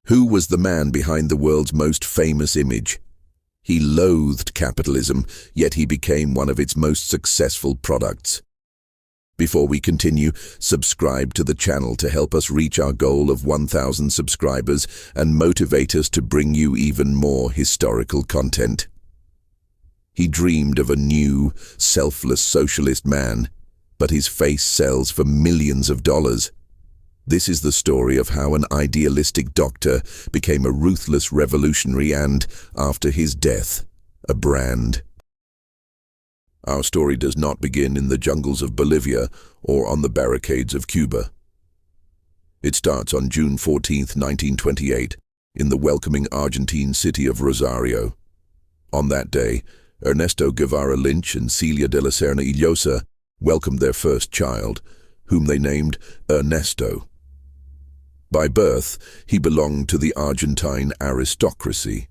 Who was the man behind the world's most famous image? He loathed capitalism, yet he became one of its most successful products. Before we continue, subscribe to the channel to help us reach our goal of 1,000 subscribers and motivate us to bring you even more historical content. He dreamed of a new, selfless socialist man, but his face sells for millions of dollars. This is the story of how an idealistic doctor became a ruthless revolutionary and, after his death, a brand. Our story does not begin in the jungles of Bolivia or on the barricades of Cuba. It starts on June 14, 1928, in the welcoming Argentine city of Rosario. On that day, Ernesto Guevara Lynch and Celia de la Serna Illosa welcomed their first child, whom they named Ernesto. By birth, he belonged to the Argentine aristocracy.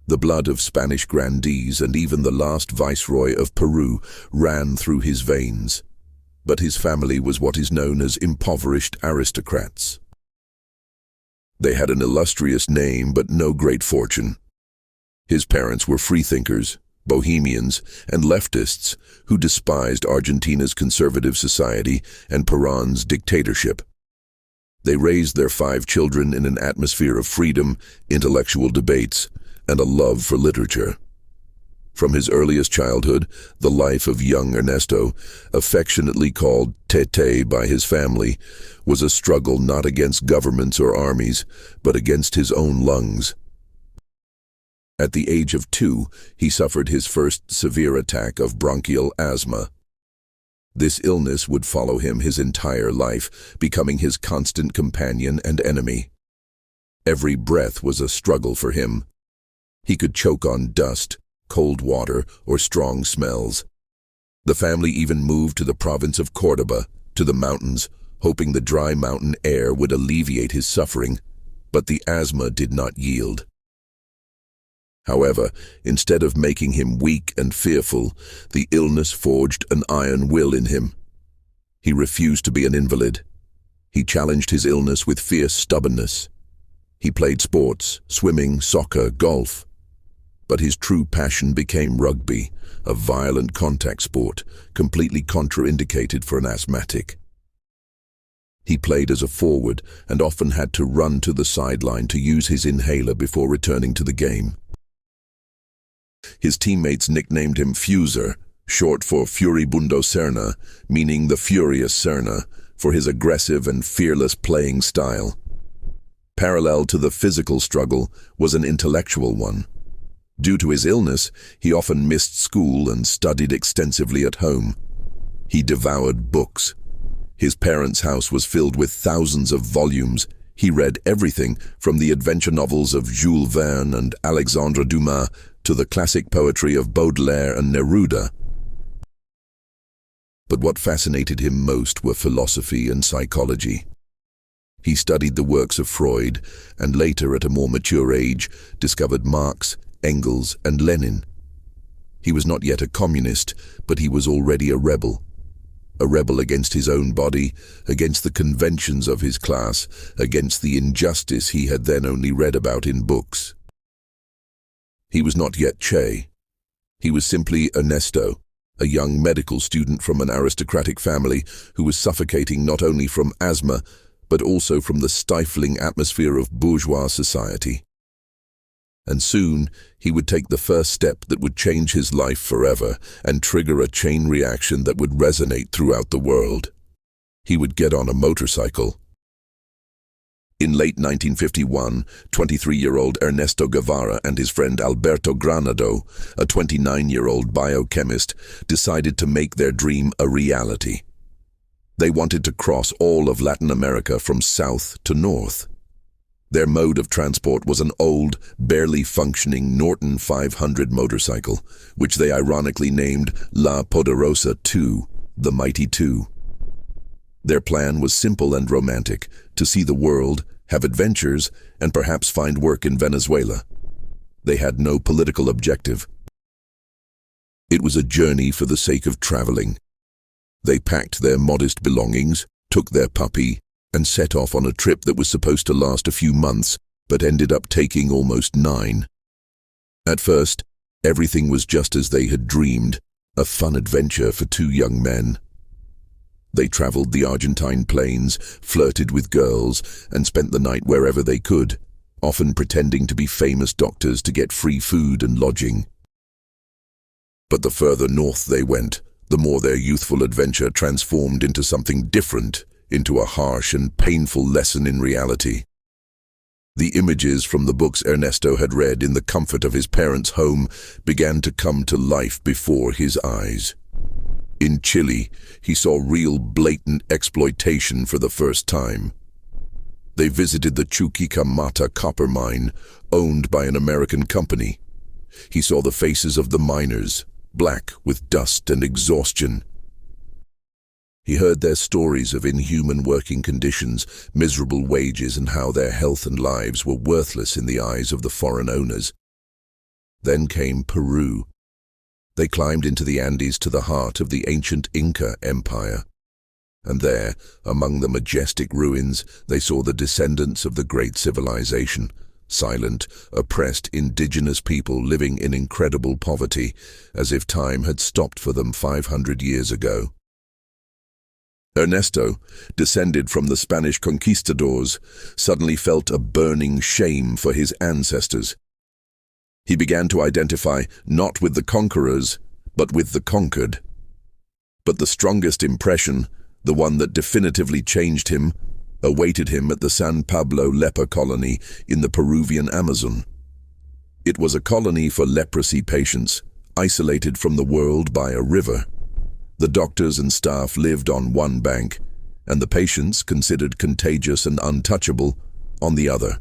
The blood of Spanish grandees and even the last viceroy of Peru ran through his veins. But his family was what is known as impoverished aristocrats. They had an illustrious name but no great fortune. His parents were freethinkers, bohemians, and leftists who despised Argentina's conservative society and Perón's dictatorship. They raised their 5 children in an atmosphere of freedom, intellectual debates, and a love for literature. From his earliest childhood, the life of young Ernesto, affectionately called Tete by his family, was a struggle not against governments or armies, but against his own lungs. At the age of 2, he suffered his first severe attack of bronchial asthma. This illness would follow him his entire life, becoming his constant companion and enemy. Every breath was a struggle for him. He could choke on dust, cold water, or strong smells. The family even moved to the province of Córdoba, to the mountains, hoping the dry mountain air would alleviate his suffering, but the asthma did not yield. However, instead of making him weak and fearful, the illness forged an iron will in him. He refused to be an invalid. He challenged his illness with fierce stubbornness. He played sports, swimming, soccer, golf. But his true passion became rugby, a violent contact sport, completely contraindicated for an asthmatic. He played as a forward and often had to run to the sideline to use his inhaler before returning to the game. His teammates nicknamed him Fuser, short for Furibundo Serna, meaning the furious Serna, for his aggressive and fearless playing style. Parallel to the physical struggle was an intellectual one. Due to his illness, he often missed school and studied extensively at home. He devoured books. His parents' house was filled with thousands of volumes. He read everything from the adventure novels of Jules Verne and Alexandre Dumas to the classic poetry of Baudelaire and Neruda. But what fascinated him most were philosophy and psychology. He studied the works of Freud and later, at a more mature age, discovered Marx, Engels, and Lenin. He was not yet a communist, but he was already a rebel against his own body, against the conventions of his class, against the injustice he had then only read about in books. He was not yet Che. He was simply Ernesto, a young medical student from an aristocratic family who was suffocating not only from asthma, but also from the stifling atmosphere of bourgeois society. And soon, he would take the first step that would change his life forever and trigger a chain reaction that would resonate throughout the world. He would get on a motorcycle. In late 1951, 23-year-old Ernesto Guevara and his friend Alberto Granado, a 29-year-old biochemist, decided to make their dream a reality. They wanted to cross all of Latin America from south to north. Their mode of transport was an old, barely functioning Norton 500 motorcycle, which they ironically named La Poderosa II, the Mighty Two. Their plan was simple and romantic: to see the world, have adventures, and perhaps find work in Venezuela. They had no political objective. It was a journey for the sake of traveling. They packed their modest belongings, took their puppy, and set off on a trip that was supposed to last a few months, but ended up taking almost 9. At first, everything was just as they had dreamed, a fun adventure for 2 young men. They traveled the Argentine plains, flirted with girls, and spent the night wherever they could, often pretending to be famous doctors to get free food and lodging. But the further north they went, the more their youthful adventure transformed into something different, into a harsh and painful lesson in reality. The images from the books Ernesto had read in the comfort of his parents' home began to come to life before his eyes. In Chile, he saw real blatant exploitation for the first time. They visited the Chuquicamata copper mine, owned by an American company. He saw the faces of the miners, black with dust and exhaustion. He heard their stories of inhuman working conditions, miserable wages, and how their health and lives were worthless in the eyes of the foreign owners. Then came Peru. They climbed into the Andes to the heart of the ancient Inca Empire. And there, among the majestic ruins, they saw the descendants of the great civilization, silent, oppressed indigenous people living in incredible poverty, as if time had stopped for them 500 years ago. Ernesto, descended from the Spanish conquistadors, suddenly felt a burning shame for his ancestors. He began to identify not with the conquerors, but with the conquered. But the strongest impression, the one that definitively changed him, awaited him at the San Pablo leper colony in the Peruvian Amazon. It was a colony for leprosy patients, isolated from the world by a river. The doctors and staff lived on one bank, and the patients, considered contagious and untouchable, on the other.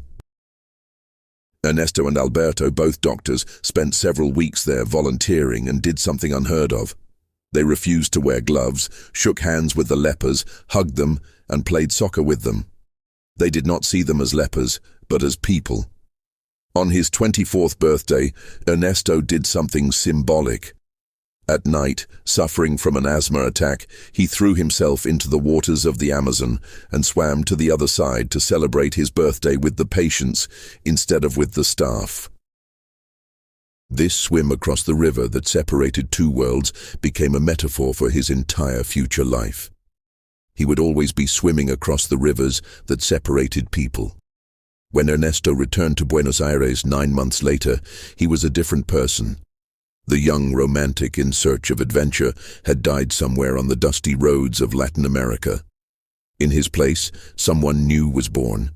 Ernesto and Alberto, both doctors, spent several weeks there volunteering and did something unheard of. They refused to wear gloves, shook hands with the lepers, hugged them, and played soccer with them. They did not see them as lepers, but as people. On his 24th birthday, Ernesto did something symbolic. At night, suffering from an asthma attack, he threw himself into the waters of the Amazon and swam to the other side to celebrate his birthday with the patients instead of with the staff. This swim across the river that separated 2 worlds became a metaphor for his entire future life. He would always be swimming across the rivers that separated people. When Ernesto returned to Buenos Aires 9 months later, he was a different person. The young romantic in search of adventure had died somewhere on the dusty roads of Latin America. In his place, someone new was born,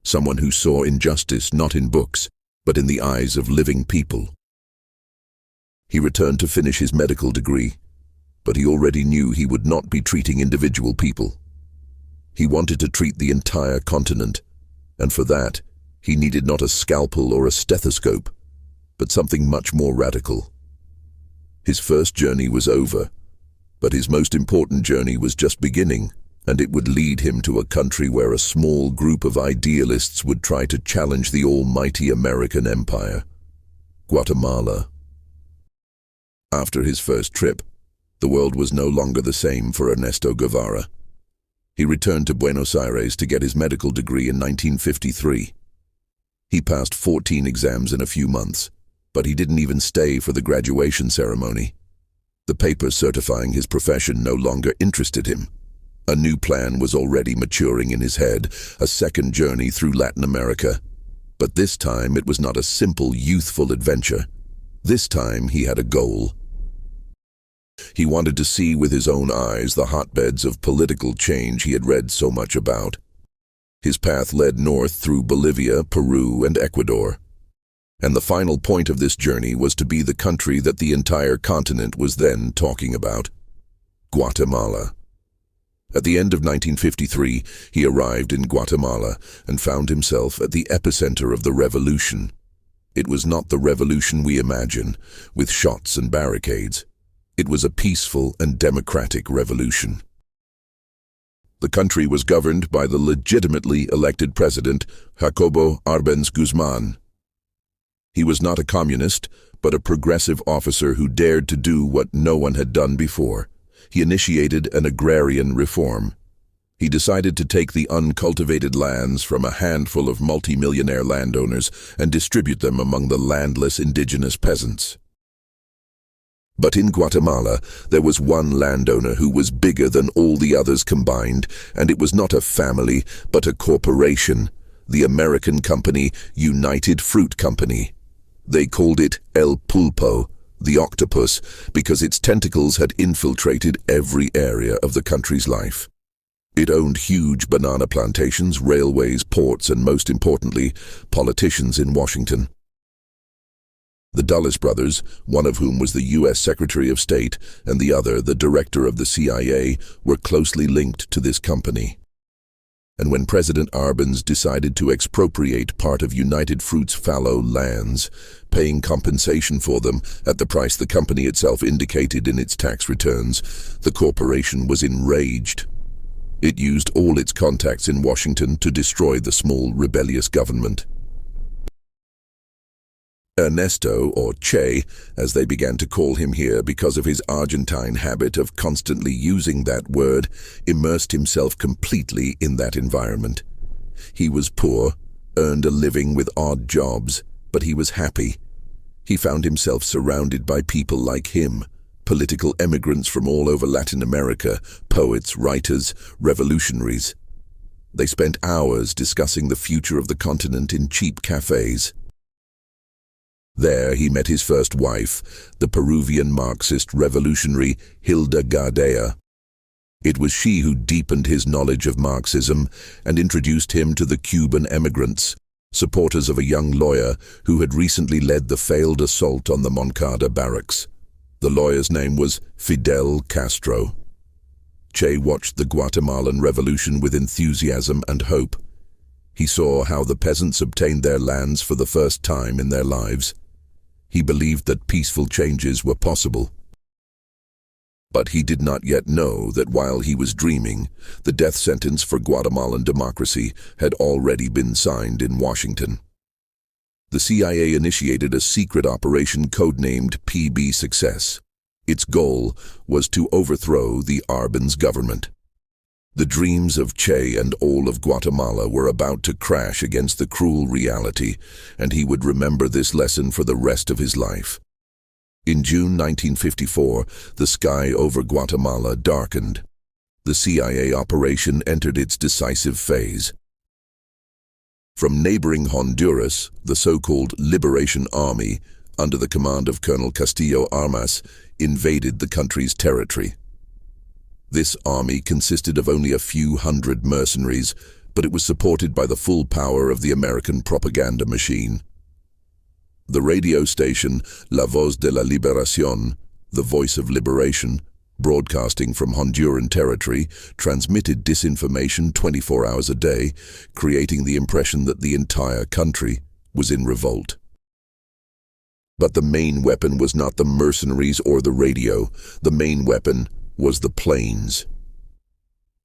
someone who saw injustice not in books, but in the eyes of living people. He returned to finish his medical degree, but he already knew he would not be treating individual people. He wanted to treat the entire continent, and for that, he needed not a scalpel or a stethoscope, but something much more radical. His first journey was over, but his most important journey was just beginning, and it would lead him to a country where a small group of idealists would try to challenge the almighty American empire, Guatemala. After his first trip, the world was no longer the same for Ernesto Guevara. He returned to Buenos Aires to get his medical degree in 1953. He passed 14 exams in a few months, but he didn't even stay for the graduation ceremony. The papers certifying his profession no longer interested him. A new plan was already maturing in his head, a second journey through Latin America. But this time it was not a simple, youthful adventure. This time he had a goal. He wanted to see with his own eyes the hotbeds of political change he had read so much about. His path led north through Bolivia, Peru, and Ecuador. And the final point of this journey was to be the country that the entire continent was then talking about, Guatemala. At the end of 1953, he arrived in Guatemala and found himself at the epicenter of the revolution. It was not the revolution we imagine, with shots and barricades. It was a peaceful and democratic revolution. The country was governed by the legitimately elected president, Jacobo Árbenz Guzmán. He was not a communist, but a progressive officer who dared to do what no one had done before. He initiated an agrarian reform. He decided to take the uncultivated lands from a handful of multimillionaire landowners and distribute them among the landless indigenous peasants. But in Guatemala, there was one landowner who was bigger than all the others combined, and it was not a family, but a corporation, the American company United Fruit Company. They called it El Pulpo, the octopus, because its tentacles had infiltrated every area of the country's life. It owned huge banana plantations, railways, ports, and most importantly, politicians in Washington. The Dulles brothers, one of whom was the U.S. Secretary of State and the other the director of the CIA, were closely linked to this company. And when President Árbenz decided to expropriate part of United Fruit's fallow lands, paying compensation for them at the price the company itself indicated in its tax returns, the corporation was enraged. It used all its contacts in Washington to destroy the small rebellious government. Ernesto, or Che, as they began to call him here because of his Argentine habit of constantly using that word, immersed himself completely in that environment. He was poor, earned a living with odd jobs, but he was happy. He found himself surrounded by people like him, political emigrants from all over Latin America, poets, writers, revolutionaries. They spent hours discussing the future of the continent in cheap cafes. There he met his first wife, the Peruvian Marxist revolutionary Hilda Gardea. It was she who deepened his knowledge of Marxism and introduced him to the Cuban emigrants, supporters of a young lawyer who had recently led the failed assault on the Moncada barracks. The lawyer's name was Fidel Castro. Che watched the Guatemalan Revolution with enthusiasm and hope. He saw how the peasants obtained their lands for the first time in their lives. He believed that peaceful changes were possible. But he did not yet know that while he was dreaming, the death sentence for Guatemalan democracy had already been signed in Washington. The CIA initiated a secret operation codenamed PB Success. Its goal was to overthrow the Árbenz government. The dreams of Che and all of Guatemala were about to crash against the cruel reality, and he would remember this lesson for the rest of his life. In June 1954, the sky over Guatemala darkened. The CIA operation entered its decisive phase. From neighboring Honduras, the so-called Liberation Army, under the command of Colonel Castillo Armas, invaded the country's territory. This army consisted of only a few hundred mercenaries, but it was supported by the full power of the American propaganda machine. The radio station La Voz de la Liberación, the Voice of Liberation, broadcasting from Honduran territory, transmitted disinformation 24 hours a day, creating the impression that the entire country was in revolt. But the main weapon was not the mercenaries or the radio. The main weapon was the planes.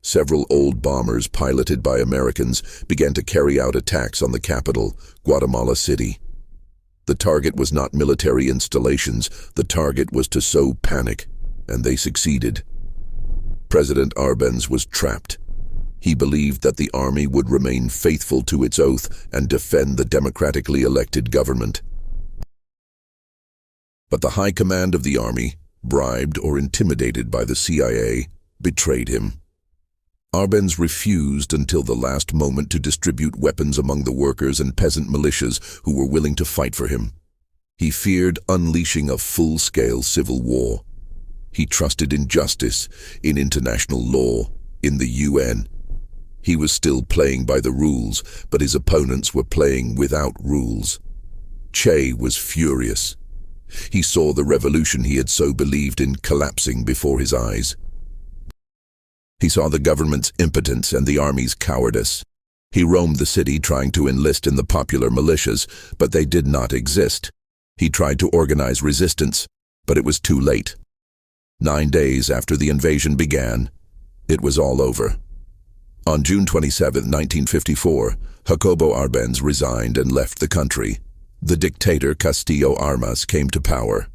Several old bombers piloted by Americans began to carry out attacks on the capital, Guatemala City. The target was not military installations, the target was to sow panic, and they succeeded. President Árbenz was trapped. He believed that the army would remain faithful to its oath and defend the democratically elected government. But the high command of the army, bribed or intimidated by the CIA, betrayed him. Árbenz refused until the last moment to distribute weapons among the workers and peasant militias who were willing to fight for him. He feared unleashing a full-scale civil war. He trusted in justice, in international law, in the UN. He was still playing by the rules, but his opponents were playing without rules. Che was furious. He saw the revolution he had so believed in collapsing before his eyes. He saw the government's impotence and the army's cowardice. He roamed the city trying to enlist in the popular militias, but they did not exist. He tried to organize resistance, but it was too late. 9 days after the invasion began, it was all over. On June 27, 1954, Jacobo Árbenz resigned and left the country. The dictator Castillo Armas came to power.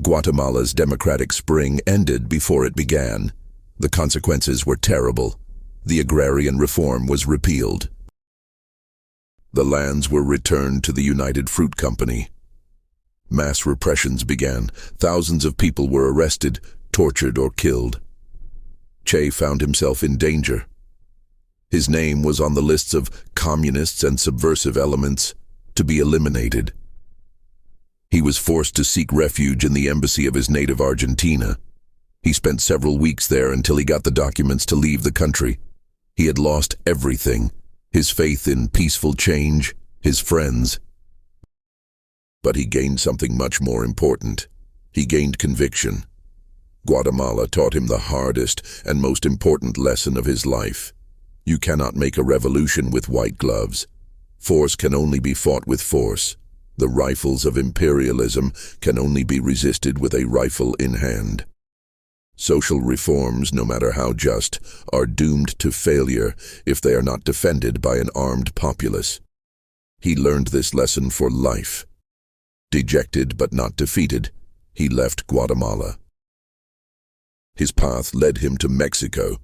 Guatemala's democratic spring ended before it began. The consequences were terrible. the agrarian reform was repealed. The lands were returned to the United Fruit Company. Mass repressions began. Thousands of people were arrested, tortured, or killed. Che found himself in danger. His name was on the lists of communists and subversive elements to be eliminated. He was forced to seek refuge in the embassy of his native Argentina. He spent several weeks there until he got the documents to leave the country. He had lost everything: his faith in peaceful change, his friends. But he gained something much more important. He gained conviction. Guatemala taught him the hardest and most important lesson of his life. You cannot make a revolution with white gloves. Force can only be fought with force. The rifles of imperialism can only be resisted with a rifle in hand. Social reforms, no matter how just, are doomed to failure if they are not defended by an armed populace. He learned this lesson for life. Dejected but not defeated, he left Guatemala. His path led him to Mexico,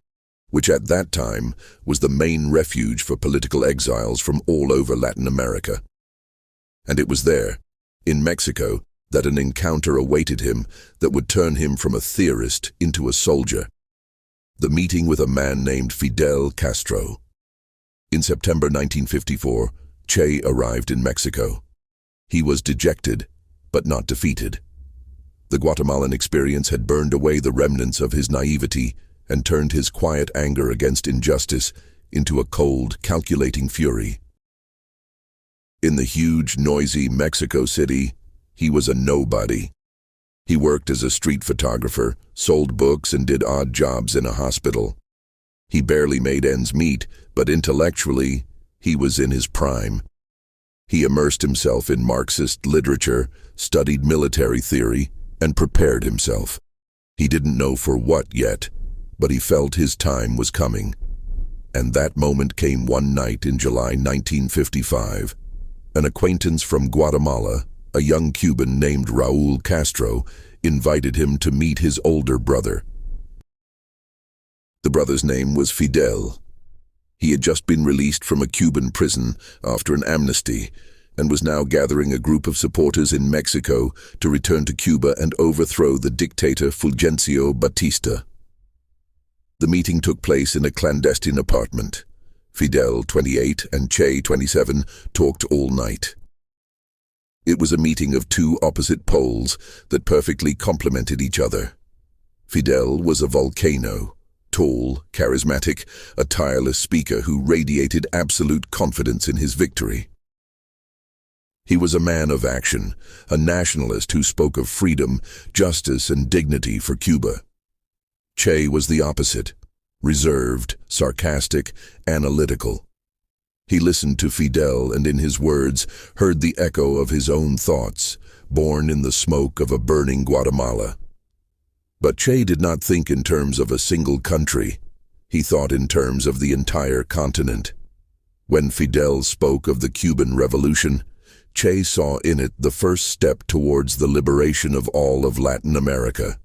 which at that time was the main refuge for political exiles from all over Latin America. And it was there, in Mexico, that an encounter awaited him that would turn him from a theorist into a soldier. The meeting with a man named Fidel Castro. In September 1954, Che arrived in Mexico. He was dejected, but not defeated. The Guatemalan experience had burned away the remnants of his naivety and turned his quiet anger against injustice into a cold, calculating fury. In the huge, noisy Mexico City, he was a nobody. He worked as a street photographer, sold books, and did odd jobs in a hospital. He barely made ends meet, but intellectually, he was in his prime. He immersed himself in Marxist literature, studied military theory, and prepared himself. He didn't know for what yet, but he felt his time was coming. And that moment came one night in July 1955. An acquaintance from Guatemala, a young Cuban named Raúl Castro, invited him to meet his older brother. The brother's name was Fidel. He had just been released from a Cuban prison after an amnesty and was now gathering a group of supporters in Mexico to return to Cuba and overthrow the dictator Fulgencio Batista. The meeting took place in a clandestine apartment. Fidel, 28, and Che, 27, talked all night. It was a meeting of two opposite poles that perfectly complemented each other. Fidel was a volcano, tall, charismatic, a tireless speaker who radiated absolute confidence in his victory. He was a man of action, a nationalist who spoke of freedom, justice, and dignity for Cuba. Che was the opposite, reserved, sarcastic, analytical. He listened to Fidel and in his words heard the echo of his own thoughts, born in the smoke of a burning Guatemala. But Che did not think in terms of a single country. He thought in terms of the entire continent. When Fidel spoke of the Cuban Revolution, Che saw in it the first step towards the liberation of all of Latin America.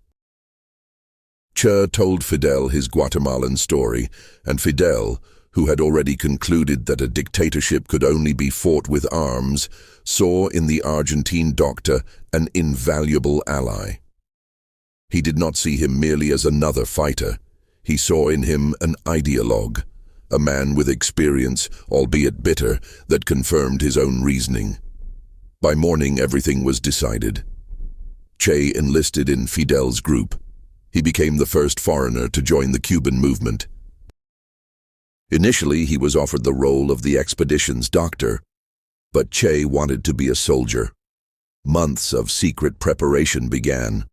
Che told Fidel his Guatemalan story, and Fidel, who had already concluded that a dictatorship could only be fought with arms, saw in the Argentine doctor an invaluable ally. He did not see him merely as another fighter. He saw in him an ideologue, a man with experience, albeit bitter, that confirmed his own reasoning. By morning, everything was decided. Che enlisted in Fidel's group. He became the first foreigner to join the Cuban movement. Initially, he was offered the role of the expedition's doctor, but Che wanted to be a soldier. Months of secret preparation began.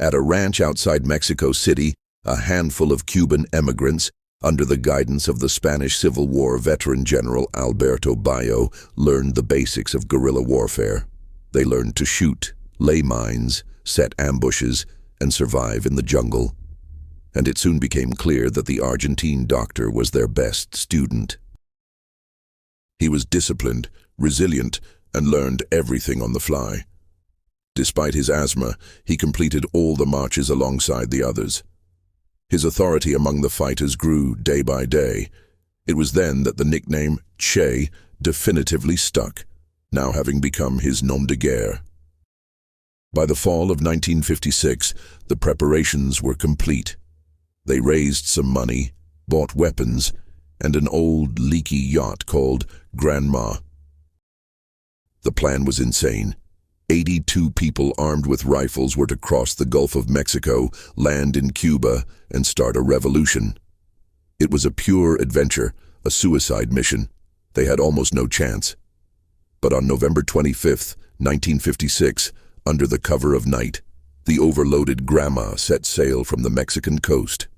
At a ranch outside Mexico City, a handful of Cuban emigrants, under the guidance of the Spanish Civil War veteran General Alberto Bayo, learned the basics of guerrilla warfare. They learned to shoot, lay mines, set ambushes, and survive in the jungle. And it soon became clear that the Argentine doctor was their best student. He was disciplined, resilient, and learned everything on the fly. Despite his asthma, he completed all the marches alongside the others. His authority among the fighters grew day by day. It was then that the nickname Che definitively stuck, now having become his nom de guerre. By the fall of 1956, the preparations were complete. They raised some money, bought weapons, and an old, leaky yacht called Grandma. The plan was insane. 82 people armed with rifles were to cross the Gulf of Mexico, land in Cuba, and start a revolution. It was a pure adventure, a suicide mission. They had almost no chance. But on November 25, 1956, under the cover of night, the overloaded Grandma set sail from the Mexican coast.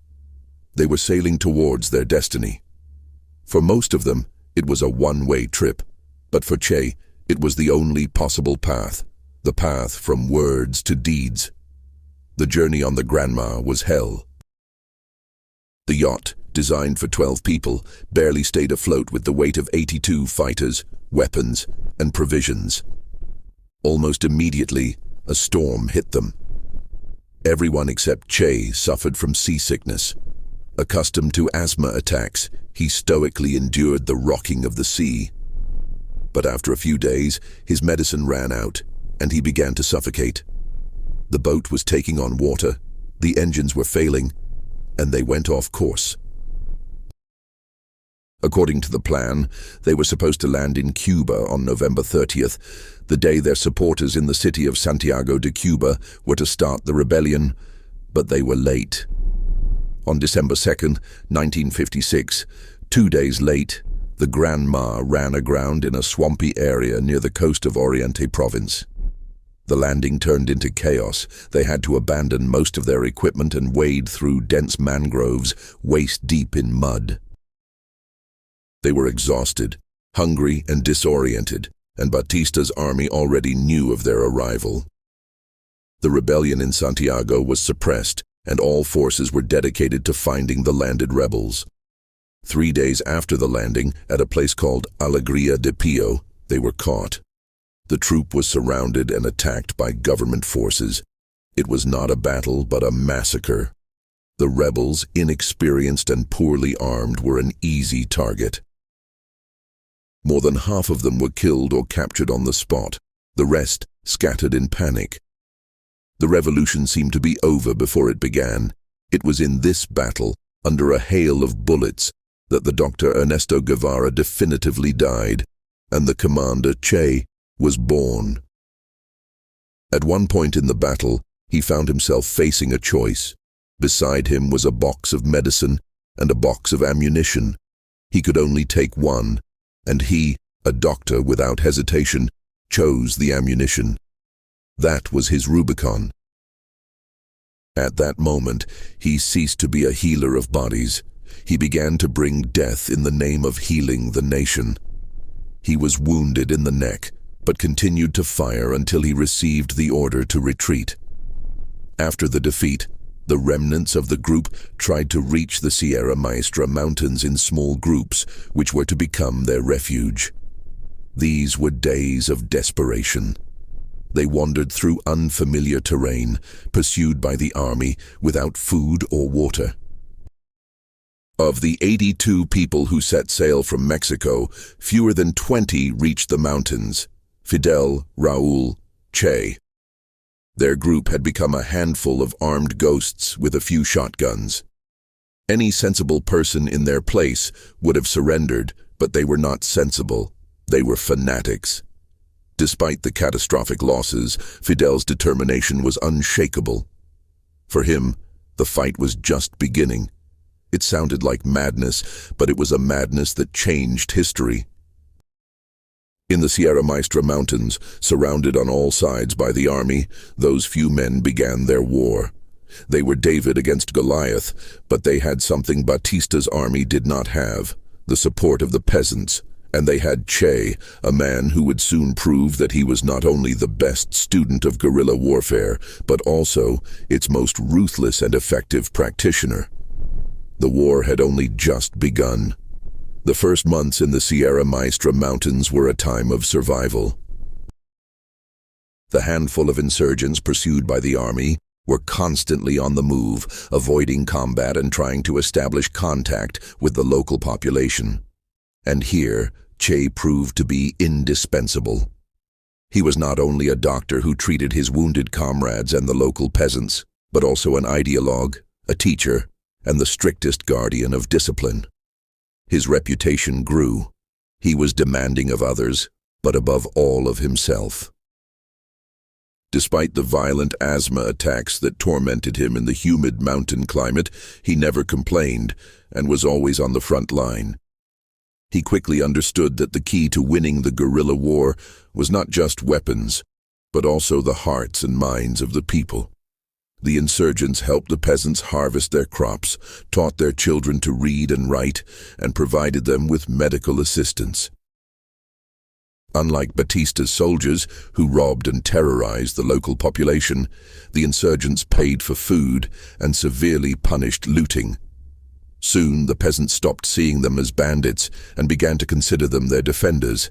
They were sailing towards their destiny. For most of them, it was a one-way trip, but for Che, it was the only possible path, the path from words to deeds. The journey on the Grandma was hell. The yacht, designed for 12 people, barely stayed afloat with the weight of 82 fighters, weapons, and provisions. Almost immediately, a storm hit them. Everyone except Che suffered from seasickness. Accustomed to asthma attacks, he stoically endured the rocking of the sea. But after a few days, his medicine ran out, and he began to suffocate. The boat was taking on water, the engines were failing, and they went off course. According to the plan, they were supposed to land in Cuba on November 30th, the day their supporters in the city of Santiago de Cuba were to start the rebellion, but they were late. On December 2nd, 1956, 2 days late, the Grandma ran aground in a swampy area near the coast of Oriente province. The landing turned into chaos. They had to abandon most of their equipment and wade through dense mangroves, waist-deep in mud. They were exhausted, hungry and disoriented, and Batista's army already knew of their arrival. The rebellion in Santiago was suppressed, and all forces were dedicated to finding the landed rebels. 3 days after the landing, at a place called Alegria de Pio, they were caught. The troop was surrounded and attacked by government forces. It was not a battle, but a massacre. The rebels, inexperienced and poorly armed, were an easy target. More than half of them were killed or captured on the spot, the rest scattered in panic. The revolution seemed to be over before it began. It was in this battle, under a hail of bullets, that the Dr. Ernesto Guevara definitively died, and the commander Che was born. At one point in the battle, he found himself facing a choice. Beside him was a box of medicine and a box of ammunition. He could only take one, and he, a doctor without hesitation, chose the ammunition. That was his Rubicon. At that moment, he ceased to be a healer of bodies. He began to bring death in the name of healing the nation. He was wounded in the neck, but continued to fire until he received the order to retreat. After the defeat, the remnants of the group tried to reach the Sierra Maestra mountains in small groups, which were to become their refuge. These were days of desperation. They wandered through unfamiliar terrain, pursued by the army, without food or water. Of the 82 people who set sail from Mexico, fewer than 20 reached the mountains: Fidel, Raúl, Che. Their group had become a handful of armed ghosts with a few shotguns. Any sensible person in their place would have surrendered, but they were not sensible. They were fanatics. Despite the catastrophic losses, Fidel's determination was unshakable. For him, the fight was just beginning. It sounded like madness, but it was a madness that changed history. In the Sierra Maestra Mountains, surrounded on all sides by the army, those few men began their war. They were David against Goliath, but they had something Batista's army did not have: the support of the peasants. And they had Che, a man who would soon prove that he was not only the best student of guerrilla warfare, but also its most ruthless and effective practitioner. The war had only just begun. The first months in the Sierra Maestra Mountains were a time of survival. The handful of insurgents pursued by the army, were constantly on the move, avoiding combat and trying to establish contact with the local population. And here, Che proved to be indispensable. He was not only a doctor who treated his wounded comrades and the local peasants, but also an ideologue, a teacher, and the strictest guardian of discipline. His reputation grew. He was demanding of others, but above all of himself. Despite the violent asthma attacks that tormented him in the humid mountain climate, he never complained and was always on the front line. He quickly understood that the key to winning the guerrilla war was not just weapons, but also the hearts and minds of the people. The insurgents helped the peasants harvest their crops, taught their children to read and write, and provided them with medical assistance. Unlike Batista's soldiers, who robbed and terrorized the local population, the insurgents paid for food and severely punished looting. Soon, the peasants stopped seeing them as bandits and began to consider them their defenders.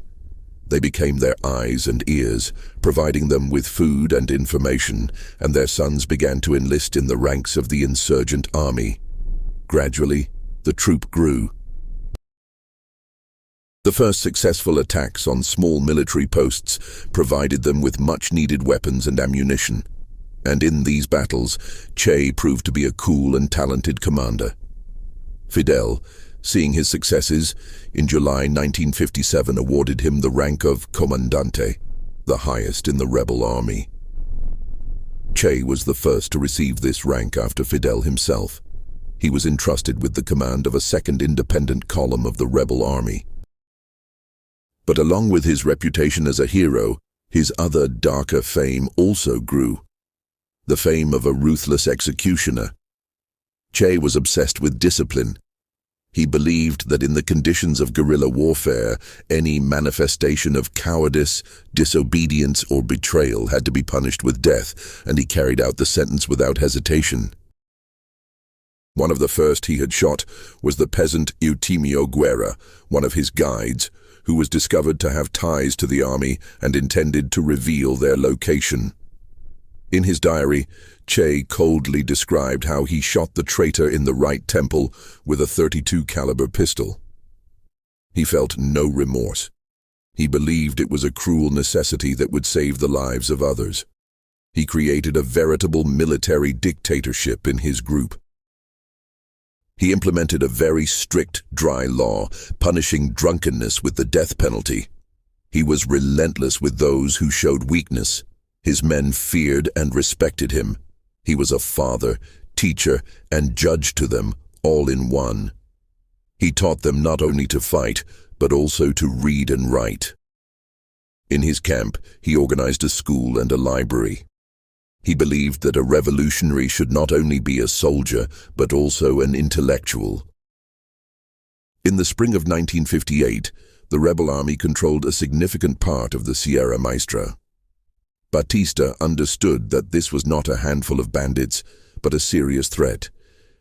They became their eyes and ears, providing them with food and information, and their sons began to enlist in the ranks of the insurgent army. Gradually, the troop grew. The first successful attacks on small military posts provided them with much-needed weapons and ammunition. And in these battles, Che proved to be a cool and talented commander. Fidel, seeing his successes, in July 1957 awarded him the rank of Comandante, the highest in the rebel army. Che was the first to receive this rank after Fidel himself. He was entrusted with the command of a second independent column of the rebel army. But along with his reputation as a hero, his other darker fame also grew. The fame of a ruthless executioner. Che was obsessed with discipline. He believed that in the conditions of guerrilla warfare, any manifestation of cowardice, disobedience, or betrayal had to be punished with death, and he carried out the sentence without hesitation. One of the first he had shot was the peasant Eutimio Guevara, one of his guides, who was discovered to have ties to the army and intended to reveal their location. In his diary, Che coldly described how he shot the traitor in the right temple with a .32 caliber pistol. He felt no remorse. He believed it was a cruel necessity that would save the lives of others. He created a veritable military dictatorship in his group. He implemented a very strict, dry law, punishing drunkenness with the death penalty. He was relentless with those who showed weakness. His men feared and respected him. He was a father, teacher, and judge to them, all in one. He taught them not only to fight, but also to read and write. In his camp, he organized a school and a library. He believed that a revolutionary should not only be a soldier, but also an intellectual. In the spring of 1958, the rebel army controlled a significant part of the Sierra Maestra. Batista understood that this was not a handful of bandits, but a serious threat,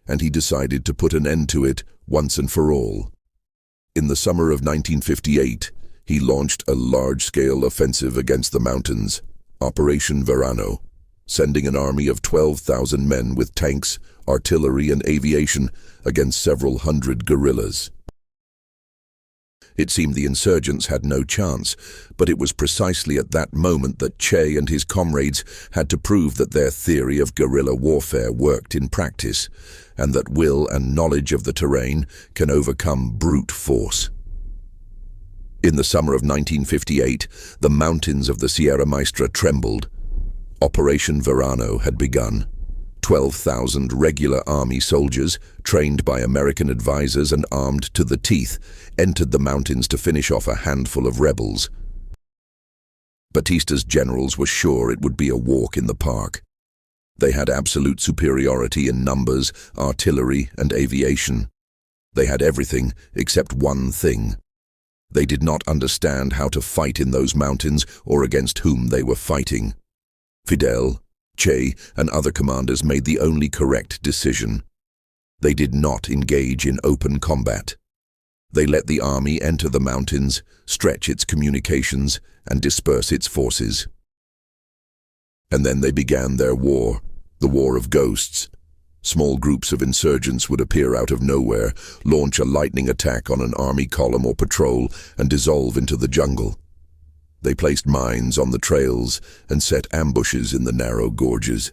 and he decided to put an end to it once and for all. In the summer of 1958, he launched a large-scale offensive against the mountains, Operation Verano, sending an army of 12,000 men with tanks, artillery, and aviation against several hundred guerrillas. It seemed the insurgents had no chance, but it was precisely at that moment that Che and his comrades had to prove that their theory of guerrilla warfare worked in practice, and that will and knowledge of the terrain can overcome brute force. In the summer of 1958, the mountains of the Sierra Maestra trembled. Operation Verano had begun. 12,000 regular army soldiers, trained by American advisors and armed to the teeth, entered the mountains to finish off a handful of rebels. Batista's generals were sure it would be a walk in the park. They had absolute superiority in numbers, artillery, and aviation. They had everything except one thing. They did not understand how to fight in those mountains or against whom they were fighting. Fidel, Che, and other commanders made the only correct decision. They did not engage in open combat. They let the army enter the mountains, stretch its communications, and disperse its forces. And then they began their war, The War of Ghosts. Small groups of insurgents would appear out of nowhere, launch a lightning attack on an army column or patrol, and dissolve into the jungle. They placed mines on the trails and set ambushes in the narrow gorges.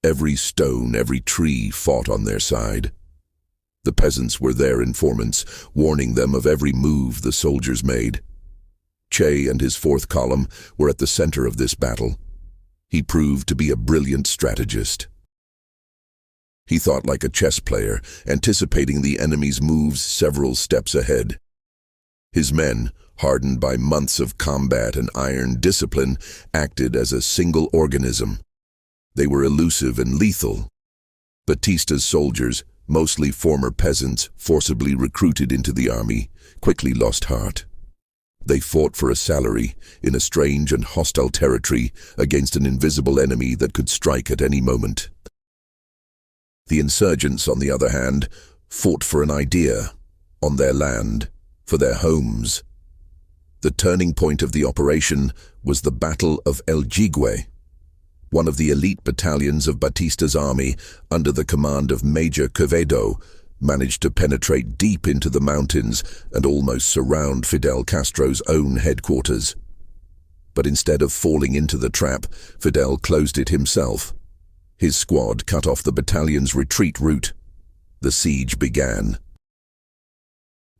Every stone, every tree fought on their side. The peasants were their informants, warning them of every move the soldiers made. Che and his fourth column were at the center of this battle. He proved to be a brilliant strategist. He thought like a chess player, anticipating the enemy's moves several steps ahead. His men, hardened by months of combat and iron discipline, acted as a single organism. They were elusive and lethal. Batista's soldiers, mostly former peasants forcibly recruited into the army, quickly lost heart. They fought for a salary in a strange and hostile territory against an invisible enemy that could strike at any moment. The insurgents, on the other hand, fought for an idea, on their land, for their homes. The turning point of the operation was the Battle of El Jigüe. One of the elite battalions of Batista's army, under the command of Major Quevedo, managed to penetrate deep into the mountains and almost surround Fidel Castro's own headquarters. But instead of falling into the trap, Fidel closed it himself. His squad cut off the battalion's retreat route. The siege began.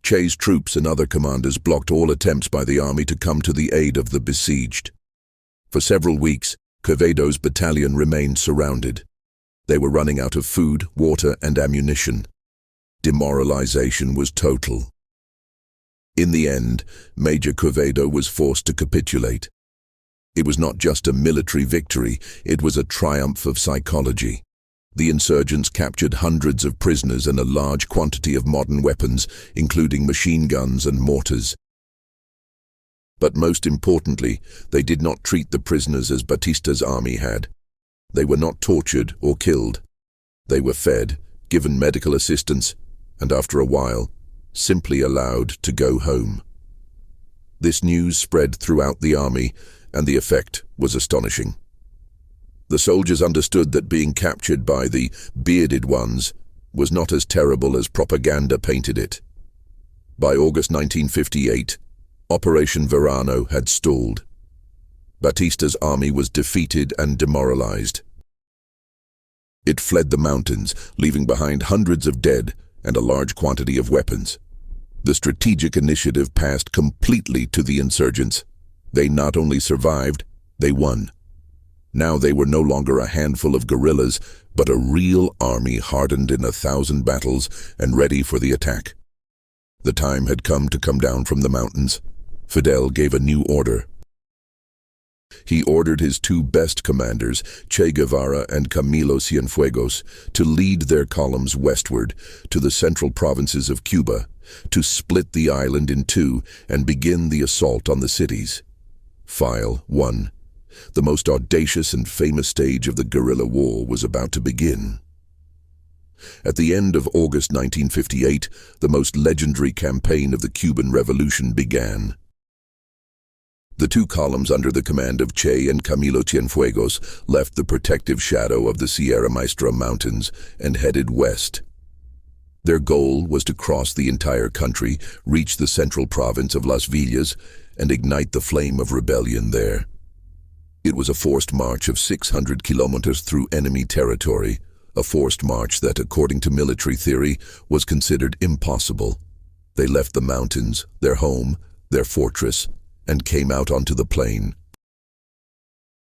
Che's troops and other commanders blocked all attempts by the army to come to the aid of the besieged. For several weeks, Quevedo's battalion remained surrounded. They were running out of food, water, and ammunition. Demoralization was total. In the end, Major Quevedo was forced to capitulate. It was not just a military victory, it was a triumph of psychology. The insurgents captured hundreds of prisoners and a large quantity of modern weapons, including machine guns and mortars. But most importantly, they did not treat the prisoners as Batista's army had. They were not tortured or killed. They were fed, given medical assistance, and after a while, simply allowed to go home. This news spread throughout the army, and the effect was astonishing. The soldiers understood that being captured by the bearded ones was not as terrible as propaganda painted it. By August 1958, Operation Verano had stalled. Batista's army was defeated and demoralized. It fled the mountains, leaving behind hundreds of dead and a large quantity of weapons. The strategic initiative passed completely to the insurgents. They not only survived, they won. Now they were no longer a handful of guerrillas, but a real army hardened in 1,000 battles and ready for the attack. The time had come to come down from the mountains. Fidel gave a new order. He ordered his two best commanders, Che Guevara and Camilo Cienfuegos, to lead their columns westward to the central provinces of Cuba, to split the island in two and begin the assault on the cities. File 1. The most audacious and famous stage of the guerrilla war was about to begin. At the end of August 1958, the most legendary campaign of the Cuban Revolution began. The two columns under the command of Che and Camilo Cienfuegos left the protective shadow of the Sierra Maestra Mountains and headed west. Their goal was to cross the entire country, reach the central province of Las Villas, and ignite the flame of rebellion there. It was a forced march of 600 kilometers through enemy territory, a forced march that, according to military theory, was considered impossible. They left the mountains, their home, their fortress, and came out onto the plain.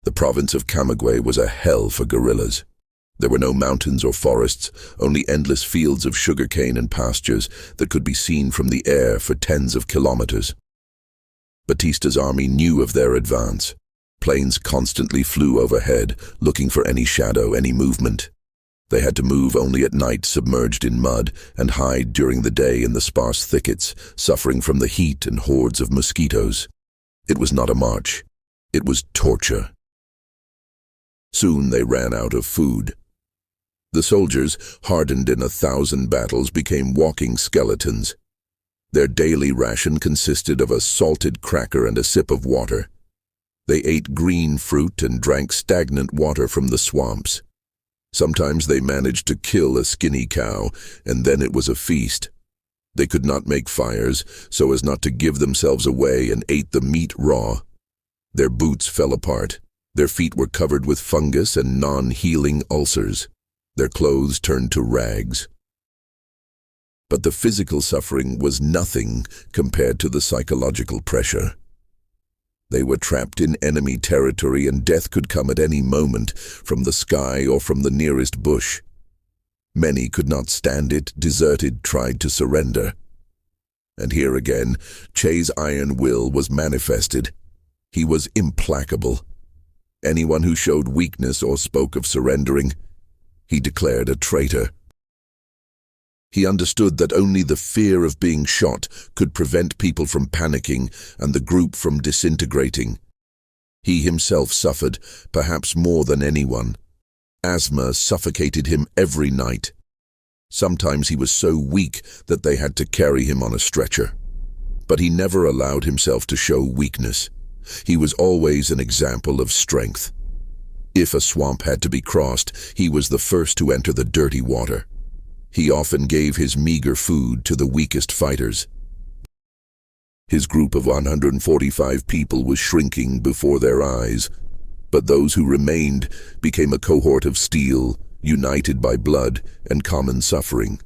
The province of Camagüey was a hell for guerrillas. There were no mountains or forests, only endless fields of sugarcane and pastures that could be seen from the air for tens of kilometers. Batista's army knew of their advance. Planes constantly flew overhead, looking for any shadow, any movement. They had to move only at night, submerged in mud, and hide during the day in the sparse thickets, suffering from the heat and hordes of mosquitoes. It was not a march. It was torture. Soon they ran out of food. The soldiers, hardened in 1,000 battles, became walking skeletons. Their daily ration consisted of a salted cracker and a sip of water. They ate green fruit and drank stagnant water from the swamps. Sometimes they managed to kill a skinny cow, and then it was a feast. They could not make fires, so as not to give themselves away, and ate the meat raw. Their boots fell apart. Their feet were covered with fungus and non-healing ulcers. Their clothes turned to rags. But the physical suffering was nothing compared to the psychological pressure. They were trapped in enemy territory, and death could come at any moment, from the sky or from the nearest bush. Many could not stand it, deserted, tried to surrender. And here again, Che's iron will was manifested. He was implacable. Anyone who showed weakness or spoke of surrendering, he declared a traitor. He understood that only the fear of being shot could prevent people from panicking and the group from disintegrating. He himself suffered, perhaps more than anyone. Asthma suffocated him every night. Sometimes he was so weak that they had to carry him on a stretcher. But he never allowed himself to show weakness. He was always an example of strength. If a swamp had to be crossed, he was the first to enter the dirty water. He often gave his meager food to the weakest fighters. His group of 145 people was shrinking before their eyes, but those who remained became a cohort of steel, united by blood and common suffering.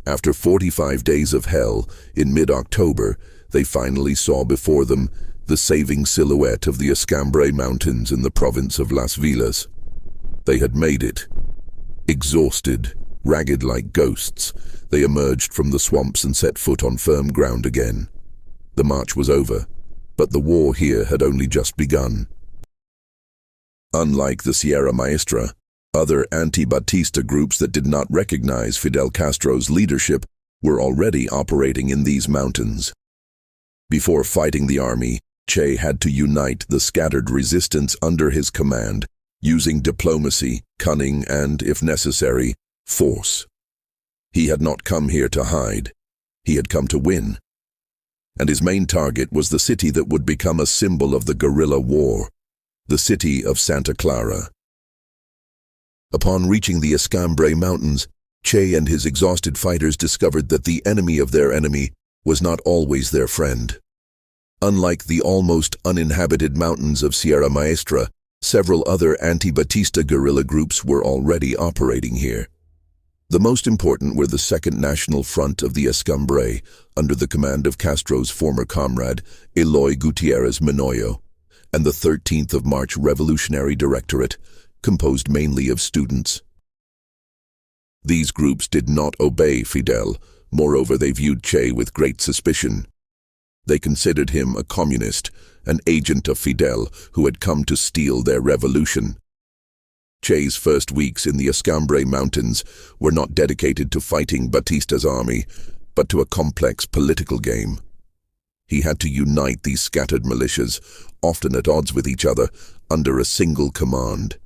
After 45 days of hell, in mid-October, they finally saw before them the saving silhouette of the Escambray Mountains in the province of Las Villas. They had made it. Exhausted, ragged like ghosts, they emerged from the swamps and set foot on firm ground again. The march was over, but the war here had only just begun. Unlike the Sierra Maestra, other anti-Batista groups that did not recognize Fidel Castro's leadership were already operating in these mountains. Before fighting the army, Che had to unite the scattered resistance under his command, using diplomacy, cunning, and, if necessary, force. He had not come here to hide. He had come to win. And his main target was the city that would become a symbol of the guerrilla war, the city of Santa Clara. Upon reaching the Escambray Mountains, Che and his exhausted fighters discovered that the enemy of their enemy was not always their friend. Unlike the almost uninhabited mountains of Sierra Maestra, several other anti-Batista guerrilla groups were already operating here. The most important were the Second National Front of the Escambray, under the command of Castro's former comrade, Eloy Gutierrez Menoyo, and the 13th of March Revolutionary Directorate, composed mainly of students. These groups did not obey Fidel. Moreover, they viewed Che with great suspicion. They considered him a communist, an agent of Fidel who had come to steal their revolution. Che's first weeks in the Escambray Mountains were not dedicated to fighting Batista's army, but to a complex political game. He had to unite these scattered militias, often at odds with each other, under a single command.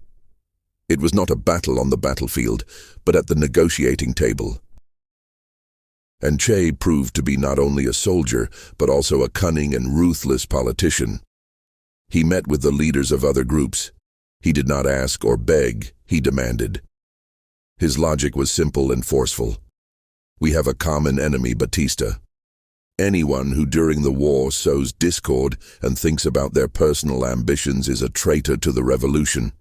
It was not a battle on the battlefield, but at the negotiating table. And Che proved to be not only a soldier, but also a cunning and ruthless politician. He met with the leaders of other groups. He did not ask or beg, he demanded. His logic was simple and forceful. We have a common enemy, Batista. Anyone who during the war sows discord and thinks about their personal ambitions is a traitor to the revolution.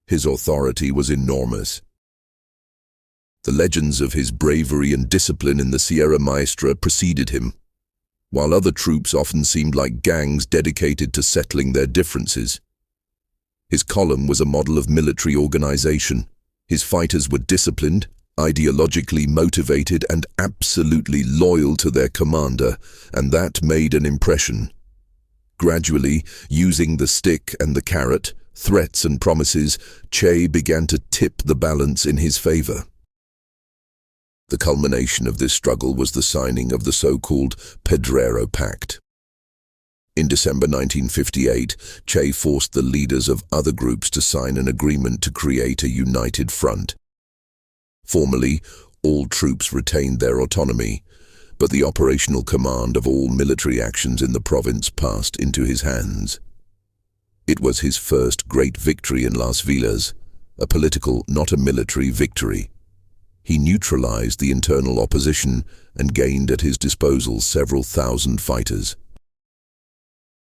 His authority was enormous. The legends of his bravery and discipline in the Sierra Maestra preceded him, while other troops often seemed like gangs dedicated to settling their differences. His column was a model of military organization. His fighters were disciplined, ideologically motivated, and absolutely loyal to their commander, and that made an impression. Gradually, using the stick and the carrot, threats and promises, Che began to tip the balance in his favor. The culmination of this struggle was the signing of the so-called Pedrero Pact. In December 1958, Che forced the leaders of other groups to sign an agreement to create a united front. Formally, all troops retained their autonomy, but the operational command of all military actions in the province passed into his hands. It was his first great victory in Las Villas, a political, not a military, victory. He neutralized the internal opposition and gained at his disposal several thousand fighters.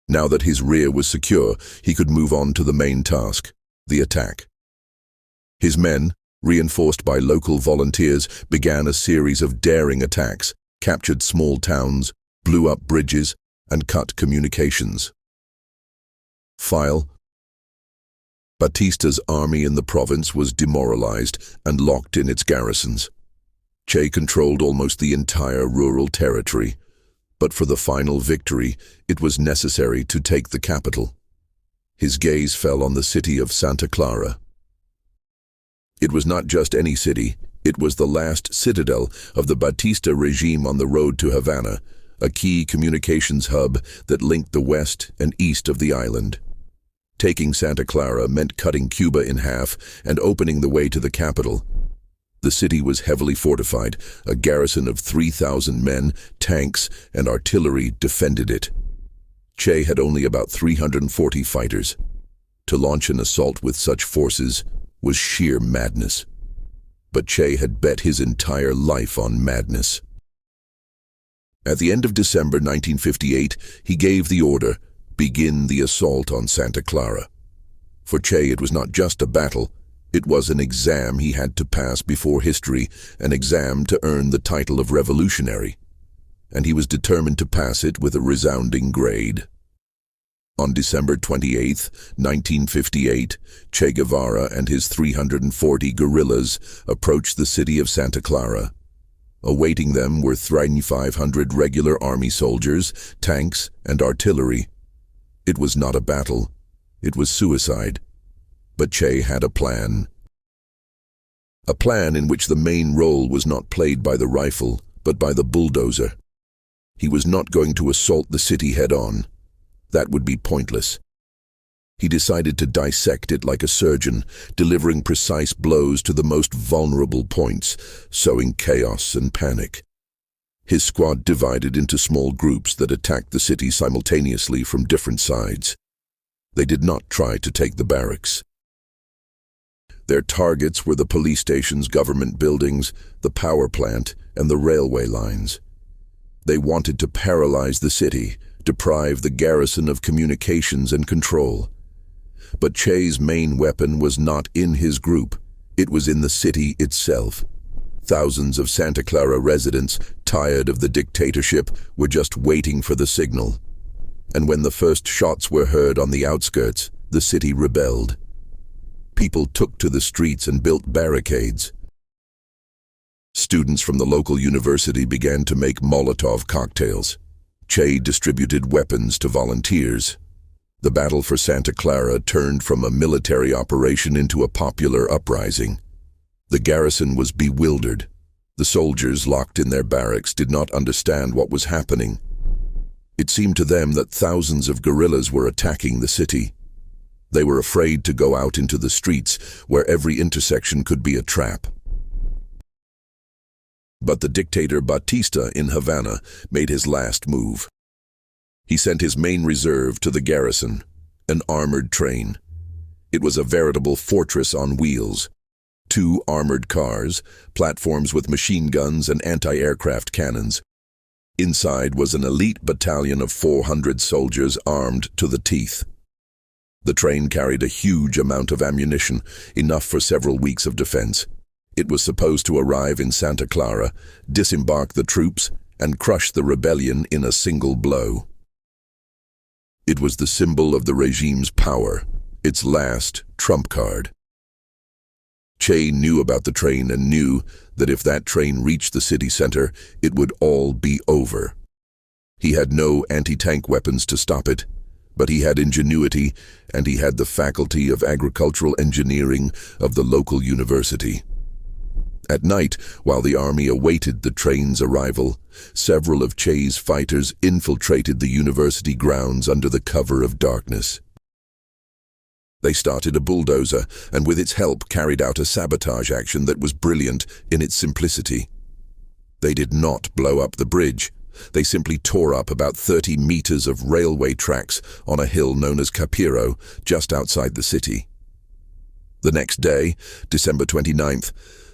Now that his rear was secure, he could move on to the main task, the attack. His men, reinforced by local volunteers, began a series of daring attacks, captured small towns, blew up bridges, and cut communications. File. Batista's army in the province was demoralized and locked in its garrisons. Che controlled almost the entire rural territory, but for the final victory, it was necessary to take the capital. His gaze fell on the city of Santa Clara. It was not just any city, it was the last citadel of the Batista regime on the road to Havana, a key communications hub that linked the west and east of the island. Taking Santa Clara meant cutting Cuba in half and opening the way to the capital. The city was heavily fortified. A garrison of 3,000 men, tanks, and artillery defended it. Che had only about 340 fighters. To launch an assault with such forces was sheer madness. But Che had bet his entire life on madness. At the end of December 1958, he gave the order, begin the assault on Santa Clara. For Che, it was not just a battle, it was an exam he had to pass before history, an exam to earn the title of revolutionary. And he was determined to pass it with a resounding grade. On December 28, 1958, Che Guevara and his 340 guerrillas approached the city of Santa Clara. Awaiting them were 3,500 regular army soldiers, tanks, and artillery. It was not a battle, it was suicide. But Che had a plan. A plan in which the main role was not played by the rifle, but by the bulldozer. He was not going to assault the city head-on. That would be pointless. He decided to dissect it like a surgeon, delivering precise blows to the most vulnerable points, sowing chaos and panic. His squad divided into small groups that attacked the city simultaneously from different sides. They did not try to take the barracks. Their targets were the police stations, government buildings, the power plant, and the railway lines. They wanted to paralyze the city, deprive the garrison of communications and control. But Che's main weapon was not in his group. It was in the city itself. Thousands of Santa Clara residents, tired of the dictatorship, were just waiting for the signal. And when the first shots were heard on the outskirts, the city rebelled. People took to the streets and built barricades. Students from the local university began to make Molotov cocktails. Che distributed weapons to volunteers. The battle for Santa Clara turned from a military operation into a popular uprising. The garrison was bewildered. The soldiers locked in their barracks did not understand what was happening. It seemed to them that thousands of guerrillas were attacking the city. They were afraid to go out into the streets, where every intersection could be a trap. But the dictator Batista in Havana made his last move. He sent his main reserve to the garrison, an armored train. It was a veritable fortress on wheels. 2 armored cars, platforms with machine guns and anti-aircraft cannons. Inside was an elite battalion of 400 soldiers armed to the teeth. The train carried a huge amount of ammunition, enough for several weeks of defense. It was supposed to arrive in Santa Clara, disembark the troops, and crush the rebellion in a single blow. It was the symbol of the regime's power, its last trump card. Che knew about the train and knew that if that train reached the city center, it would all be over. He had no anti-tank weapons to stop it, but he had ingenuity and he had the faculty of agricultural engineering of the local university. At night, while the army awaited the train's arrival, several of Che's fighters infiltrated the university grounds under the cover of darkness. They started a bulldozer, and with its help carried out a sabotage action that was brilliant in its simplicity. They did not blow up the bridge. They simply tore up about 30 meters of railway tracks on a hill known as Capiro, just outside the city. The next day, December 29th,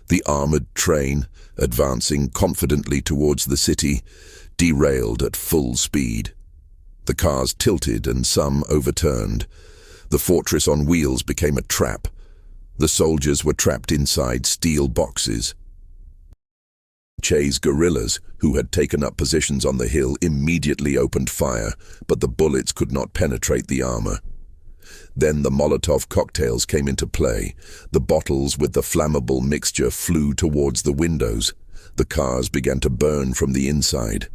the armored train, advancing confidently towards the city, derailed at full speed. The cars tilted and some overturned. The fortress on wheels became a trap. The soldiers were trapped inside steel boxes. Che's guerrillas, who had taken up positions on the hill, immediately opened fire, but the bullets could not penetrate the armor. Then the Molotov cocktails came into play. The bottles with the flammable mixture flew towards the windows. The cars began to burn from the inside.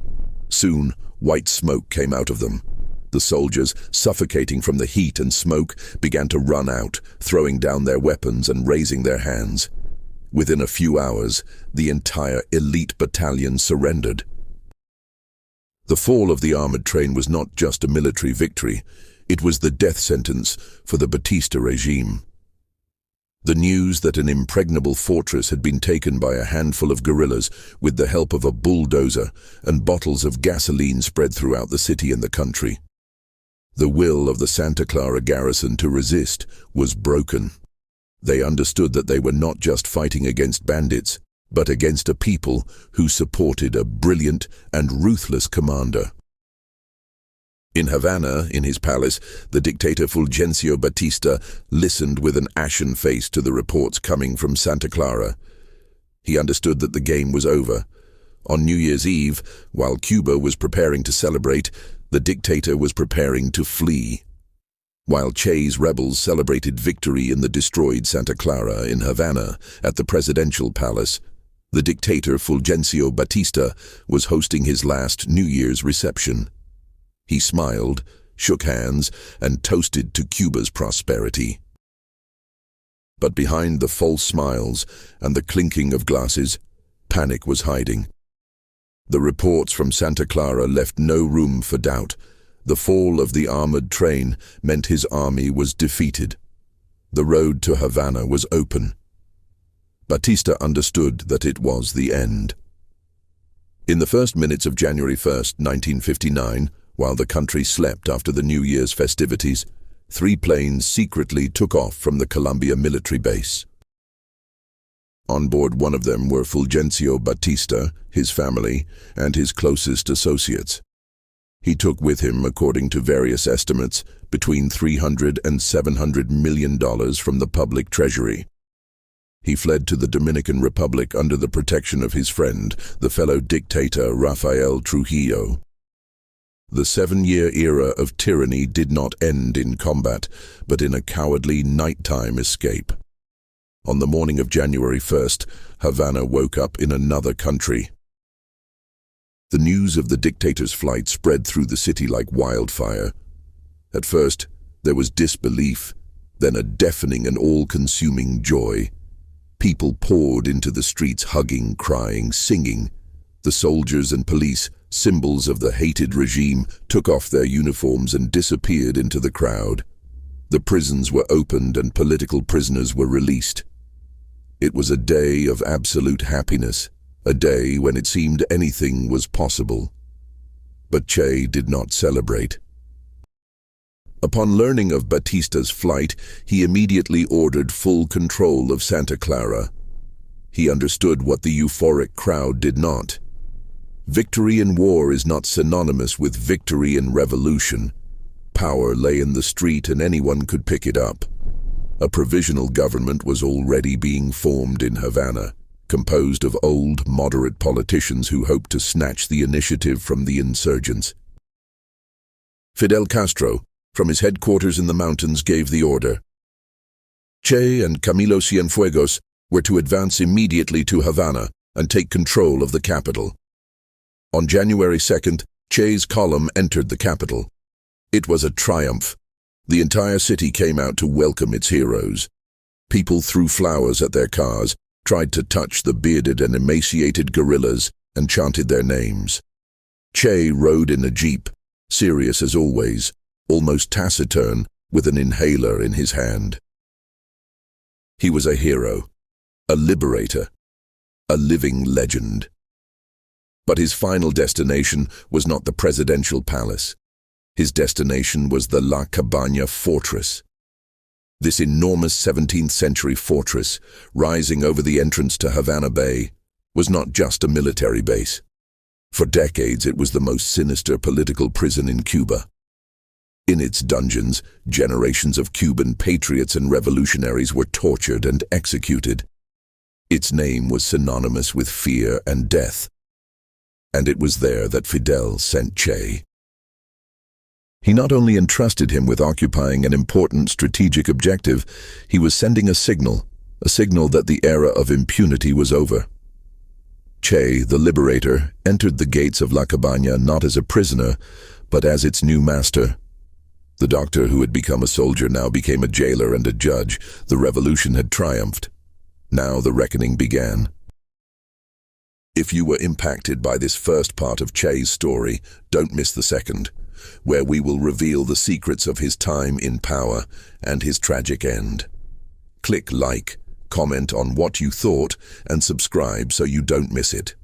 Soon, white smoke came out of them. The soldiers, suffocating from the heat and smoke, began to run out, throwing down their weapons and raising their hands. Within a few hours, the entire elite battalion surrendered. The fall of the armored train was not just a military victory. It was the death sentence for the Batista regime. The news that an impregnable fortress had been taken by a handful of guerrillas with the help of a bulldozer and bottles of gasoline spread throughout the city and the country. The will of the Santa Clara garrison to resist was broken. They understood that they were not just fighting against bandits, but against a people who supported a brilliant and ruthless commander. In Havana, in his palace, the dictator Fulgencio Batista listened with an ashen face to the reports coming from Santa Clara. He understood that the game was over. On New Year's Eve, while Cuba was preparing to celebrate, the dictator was preparing to flee. While Che's rebels celebrated victory in the destroyed Santa Clara in Havana at the presidential palace, the dictator Fulgencio Batista was hosting his last New Year's reception. He smiled, shook hands, and toasted to Cuba's prosperity. But behind the false smiles and the clinking of glasses, panic was hiding. The reports from Santa Clara left no room for doubt. The fall of the armored train meant his army was defeated. The road to Havana was open. Batista understood that it was the end. In the first minutes of January 1st, 1959, while the country slept after the New Year's festivities, 3 planes secretly took off from the Colombia military base. On board one of them were Fulgencio Batista, his family, and his closest associates. He took with him, according to various estimates, between $300 and $700 million from the public treasury. He fled to the Dominican Republic under the protection of his friend, the fellow dictator Rafael Trujillo. The 7-year era of tyranny did not end in combat, but in a cowardly nighttime escape. On the morning of January 1st, Havana woke up in another country. The news of the dictator's flight spread through the city like wildfire. At first, there was disbelief, then a deafening and all-consuming joy. People poured into the streets hugging, crying, singing. The soldiers and police, symbols of the hated regime, took off their uniforms and disappeared into the crowd. The prisons were opened and political prisoners were released. It was a day of absolute happiness, a day when it seemed anything was possible. But Che did not celebrate. Upon learning of Batista's flight, he immediately ordered full control of Santa Clara. He understood what the euphoric crowd did not. Victory in war is not synonymous with victory in revolution. Power lay in the street and anyone could pick it up. A provisional government was already being formed in Havana, composed of old, moderate politicians who hoped to snatch the initiative from the insurgents. Fidel Castro, from his headquarters in the mountains, gave the order. Che and Camilo Cienfuegos were to advance immediately to Havana and take control of the capital. On January 2nd, Che's column entered the capital. It was a triumph. The entire city came out to welcome its heroes. People threw flowers at their cars, tried to touch the bearded and emaciated guerrillas, and chanted their names. Che rode in a jeep, serious as always, almost taciturn, with an inhaler in his hand. He was a hero, a liberator, a living legend. But his final destination was not the presidential palace. His destination was the La Cabaña fortress. This enormous 17th-century fortress, rising over the entrance to Havana Bay, was not just a military base. For decades, it was the most sinister political prison in Cuba. In its dungeons, generations of Cuban patriots and revolutionaries were tortured and executed. Its name was synonymous with fear and death. And it was there that Fidel sent Che. He not only entrusted him with occupying an important strategic objective, he was sending a signal that the era of impunity was over. Che, the liberator, entered the gates of La Cabaña not as a prisoner, but as its new master. The doctor who had become a soldier now became a jailer and a judge. The revolution had triumphed. Now the reckoning began. If you were impacted by this first part of Che's story, don't miss the second, where we will reveal the secrets of his time in power and his tragic end. Click like, comment on what you thought, and subscribe so you don't miss it.